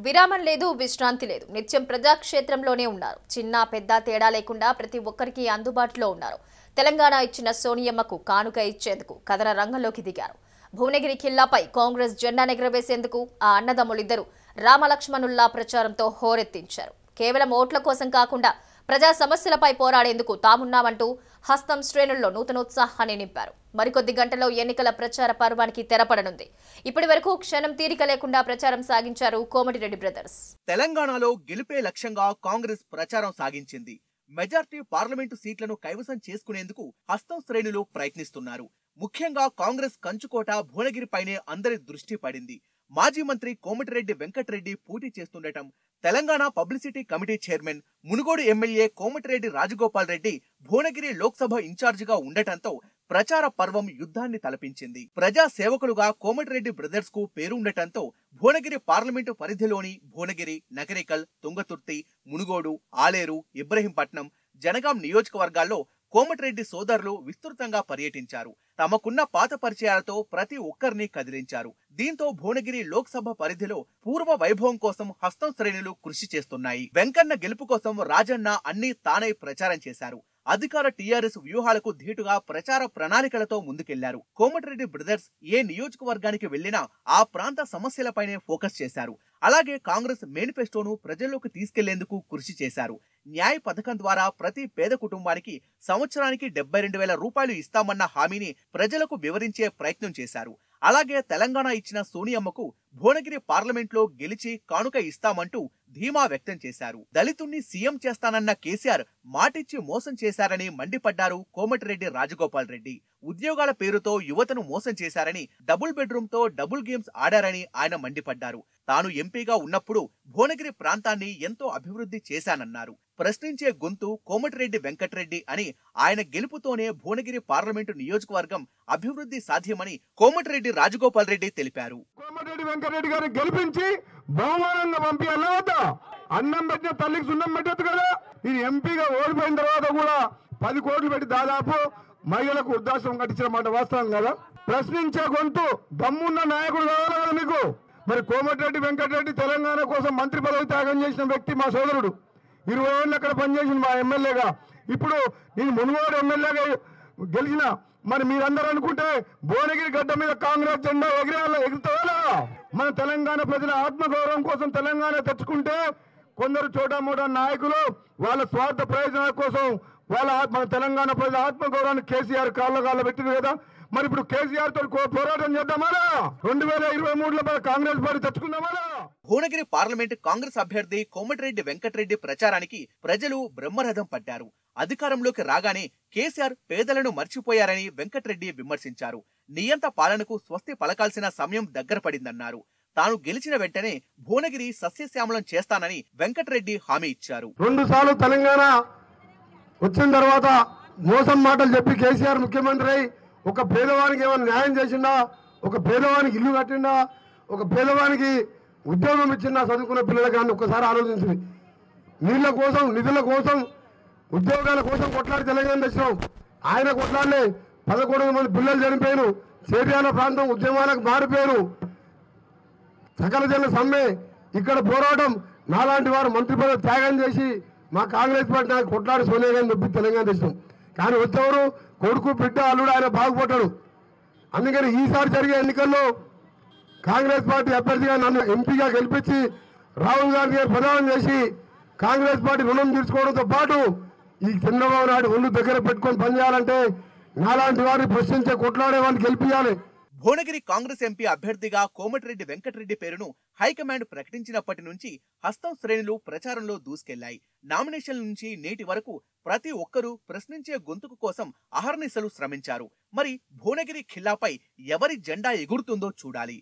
విరామం లేదు, విశ్రాంతి లేదు. నిత్యం ప్రజాక్షేత్రంలోనే ఉన్నారు. చిన్న పెద్ద తేడా లేకుండా ప్రతి ఒక్కరికి అందుబాటులో ఉన్నారు. తెలంగాణ ఇచ్చిన సోనియమ్మకు కానుక ఇచ్చేందుకు కథన రంగంలోకి దిగారు. భువనగిరి ఖిల్లాపై కాంగ్రెస్ జెండా ఎగురవేసేందుకు ఆ అన్నదమ్ములిద్దరూ రామలక్ష్మణుల్లా ప్రచారంతో హోరెత్తించారు. కేవలం ఓట్ల కోసం కాకుండా ప్రజా సమస్యలపై పోరాడేందుకు తామున్నామంటూ హస్తం శ్రేణుల్లో నూతనోత్సాహాన్ని నింపారు. మరికొద్ది గంటల్లో ఎన్నికల ప్రచార పర్వానికి తెరపడనుంది. ఇప్పటి వరకు క్షణం తీరిక లేకుండా ప్రచారం సాగించారు కోమటిరెడ్డి బ్రదర్స్. తెలంగాణలో గెలుపే లక్ష్యంగా కాంగ్రెస్ ప్రచారం సాగించింది. మెజార్టీ పార్లమెంటు సీట్లను కైవసం చేసుకునేందుకు హస్తం శ్రేణులు ప్రయత్నిస్తున్నారు. ముఖ్యంగా కాంగ్రెస్ కంచుకోట భువనగిరిపైనే అందరి దృష్టి పడింది. మాజీ మంత్రి కోమటిరెడ్డి వెంకటరెడ్డి పోటీ చేస్తుండటం, Telangana publicity committee chairman Munugode MLA Komatireddy Rajagopal Reddy Bhuvanagiri Lok Sabha ఇన్ఛార్జిగా ఉండటంతో ప్రచార పర్వం యుద్ధాన్ని తలపించింది. ప్రజా సేవకులుగా కోమటిరెడ్డి బ్రదర్స్ కు పేరు ఉండటంతో భువనగిరి పార్లమెంటు పరిధిలోని భువనగిరి, నకరికల్, తుంగతుర్తి, మునుగోడు, ఆలేరు, ఇబ్రహీంపట్నం, జనగాం నియోజకవర్గాల్లో కోమటిరెడ్డి సోదరులు విస్తృతంగా పర్యటించారు. తమకున్న పాత పరిచయాలతో ప్రతి ఒక్కరిని కదిలించారు. దీంతో భువనగిరి లోక్సభ పరిధిలో పూర్వ వైభవం కోసం హస్తం శ్రేణులు కృషి చేస్తున్నాయి. వెంకన్న గెలుపు కోసం రాజన్న అన్ని తానై ప్రచారం చేశారు. అధికార టీఆర్ఎస్ వ్యూహాలకు ధీటుగా ప్రచార ప్రణాళికలతో ముందుకెళ్లారు. కోమటిరెడ్డి బ్రదర్స్ ఏ నియోజకవర్గానికి వెళ్లినా ఆ ప్రాంత సమస్యలపైనే ఫోకస్ చేశారు. అలాగే కాంగ్రెస్ మేనిఫెస్టోను ప్రజల్లోకి తీసుకెళ్లేందుకు కృషి చేశారు. న్యాయ్ పథకం ద్వారా ప్రతి పేద కుటుంబానికి సంవత్సరానికి 72,000 రూపాయలు ఇస్తామన్న హామీని ప్రజలకు వివరించే ప్రయత్నం చేశారు. అలాగే తెలంగాణ ఇచ్చిన సోనియమ్మకు భువనగిరి పార్లమెంట్లో గెలిచి కానుక ఇస్తామంటూ ధీమా వ్యక్తం చేశారు. దళితుణ్ణి సీఎం చేస్తానన్న కేసీఆర్ మాటిచ్చి మోసం చేశారని మండిపడ్డారు కోమటిరెడ్డి రాజగోపాల్ రెడ్డి. ఉద్యోగాల పేరుతో యువతను మోసం చేశారని, డబుల్ బెడ్రూమ్ తో డబుల్ గేమ్స్ ఆడారని ఆయన మండిపడ్డారు. తాను ఎంపీగా ఉన్నప్పుడు భువనగిరి ప్రాంతాన్ని ఎంతో అభివృద్ధి చేశానన్నారు. ప్రశ్నించే గొంతు కోమటిరెడ్డి వెంకటరెడ్డి అని, ఆయన గెలుపుతోనే భువనగిరి పార్లమెంటు నియోజకవర్గం అభివృద్ధి సాధ్యమని కోమటిరెడ్డి రాజగోపాల్ రెడ్డి తెలిపారు. కోమటిరెడ్డి వెంకటరెడ్డి గారిని గెలిపించి బహుమానంగా పంపించాలా వద్దా? అన్నం పెట్టిన తల్లికి సున్నం పెట్టదు కదా. ఇది ఎంపీగా ఓడిపోయిన తర్వాత కూడా 10 కోట్లు పెట్టి దాదాపు మహిళలకు వృద్ధాశ్రమం కట్టించిన మాట వాస్తవం కదా. ప్రశ్నించే గొంతు దమ్మున్న నాయకుడు కావాలి కదా మీకు. మరి కోమటిరెడ్డి వెంకటరెడ్డి తెలంగాణ కోసం మంత్రి పదవి త్యాగం చేసిన వ్యక్తి మా సోదరుడు. 20 ఏళ్ళు అక్కడ పనిచేసింది మా ఎమ్మెల్యేగా. ఇప్పుడు నేను మునుగోడు ఎమ్మెల్యేగా గెలిచిన. మరి మీరందరూ అనుకుంటే భువనగిరి గడ్డ మీద కాంగ్రెస్ జెండా ఎగురుతారా? మన తెలంగాణ ప్రజల ఆత్మగౌరవం కోసం తెలంగాణ తెచ్చుకుంటే కొందరు చోటామోటా నాయకులు వాళ్ళ స్వార్థ ప్రయోజనాల కోసం మన తెలంగాణ ప్రజల ఆత్మగౌరవాన్ని కేసీఆర్ కాళ్ళ పెట్టింది కదా. మరి ఇప్పుడు కేసీఆర్ తో పోరాటం చేద్దామా? 2023లో కాంగ్రెస్ పార్టీ తెచ్చుకుందామా? భువనగిరి పార్లమెంట్ కాంగ్రెస్ అభ్యర్థి కోమటిరెడ్డి వెంకటరెడ్డి ప్రచారానికి ప్రజలు బ్రహ్మరథం పట్టారు. అధికారంలోకి రాగానే కేసీఆర్ పేదలను మర్చిపోయారని వెంకటరెడ్డి విమర్శించారు. నియంత పాలనకు స్వస్తి పలకాల్సిన సమయం దగ్గర పడిందన్నారు. తాను గెలిచిన వెంటనే భువనగిరి సస్యశ్యామలం చేస్తానని వెంకటరెడ్డి హామీ ఇచ్చారు. 2 సార్లు తెలంగాణ వచ్చిన తర్వాత మోసం మాటలు చెప్పి కేసీఆర్ ముఖ్యమంత్రి అయి ఒక పేదవానికి ఏమైనా న్యాయం చేసిండా? ఒక పేదవానికి ఇల్లు కట్టిండా? ఒక పేదవానికి ఉద్యోగం ఇచ్చిందా? చదువుకున్న పిల్లలకు కానీ ఒక్కసారి ఆలోచించింది. నీళ్ల కోసం, నిధుల కోసం, ఉద్యోగాల కోసం కొట్లాడి తెలంగాణ తెచ్చినాం. ఆయన కొట్లాడలే. 11 మంది పిల్లలు చనిపోయారు. చేర్యాల ప్రాంతం ఉద్యమాలకు మారిపోయారు. సకల జన సమ్మె, ఇక్కడ పోరాటం. నాలాంటి వారు మంత్రి పదవి త్యాగం చేసి మా కాంగ్రెస్ పార్టీ నాకు కొట్లాడి సోనియా గాంధీ నొప్పి తెలంగాణ తెచ్చినాం. కానీ వచ్చేవారు కొడుకు, బిడ్డ, అల్లుడు ఆయన బాగుపడ్డాడు. అందుకని ఈసారి జరిగే ఎన్నికల్లో కాంగ్రెస్ పార్టీ అభ్యర్థిగా నన్ను ఎంపీగా గెలిపించి రాహుల్ గాంధీ గారు ప్రధానం చేసి కాంగ్రెస్ పార్టీ రుణం తీర్చుకోవడంతో పాటు ఈ చంద్రబాబు నాయుడు ఒళ్ళు దగ్గర పెట్టుకొని పనిచేయాలంటే నాలాంటి వారిని ప్రశ్నించే కొట్లాడే వారిని గెలిపించాలి. భువనగిరి కాంగ్రెస్ ఎంపీ అభ్యర్థిగా కోమటిరెడ్డి వెంకటరెడ్డి పేరును హైకమాండ్ ప్రకటించినప్పటి నుంచి హస్తం శ్రేణులు ప్రచారంలో దూసుకెళ్లాయి. నామినేషన్ల నుంచి నేటి వరకు ప్రతి ఒక్కరూ ప్రశ్నించే గొంతుకు కోసం అహర్నిశలు శ్రమించారు. మరి భువనగిరి ఖిల్లాపై ఎవరి జెండా ఎగురుతుందో చూడాలి.